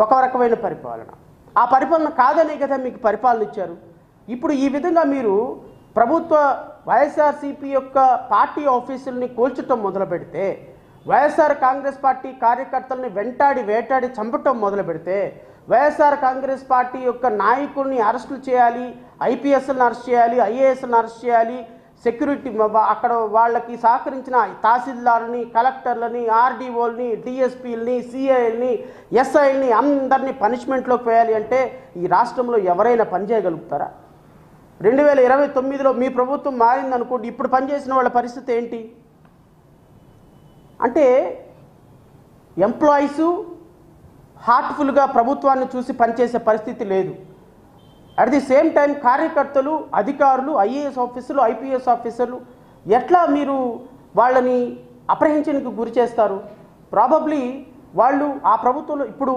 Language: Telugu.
ఒక రకమైన పరిపాలన. ఆ పరిపాలన కాదనే కదా మీకు పరిపాలన ఇచ్చారు. ఇప్పుడు ఈ విధంగా మీరు ప్రభుత్వ వైఎస్ఆర్సీపీ యొక్క పార్టీ ఆఫీసుల్ని కూల్చటం మొదలు పెడితే, వైఎస్ఆర్ కాంగ్రెస్ పార్టీ కార్యకర్తల్ని వేటాడి చంపటం మొదలు పెడితే, వైఎస్ఆర్ కాంగ్రెస్ పార్టీ యొక్క నాయకుల్ని అరెస్టులు చేయాలి, ఐపీఎస్లను అరెస్ట్ చేయాలి, ఐఏఎస్లను అరెస్ట్ చేయాలి, సెక్యూరిటీ అక్కడ వాళ్ళకి సహకరించిన తహసీల్దార్ని, కలెక్టర్లని, ఆర్డీఓల్ని, డిఎస్పీలని, సిఐల్ని, ఎస్ఐల్ని అందరినీ పనిష్మెంట్లోకి వేయాలి అంటే ఈ రాష్ట్రంలో ఎవరైనా పనిచేయగలుగుతారా? 2029లో మీ ప్రభుత్వం మారిందనుకోండి, ఇప్పుడు పనిచేసిన వాళ్ళ పరిస్థితి ఏంటి అంటే ఎంప్లాయీసు హార్ట్ఫుల్గా ప్రభుత్వాన్ని చూసి పనిచేసే పరిస్థితి లేదు. అట్ ది సేమ్ టైం కార్యకర్తలు, అధికారులు, ఐఏఎస్ ఆఫీసర్లు, ఐపీఎస్ ఆఫీసర్లు ఎట్లా మీరు వాళ్ళని అప్రహెన్షన్కి గురి చేస్తారు? ప్రాబబ్లీ వాళ్ళు ఆ ప్రభుత్వంలో ఇప్పుడు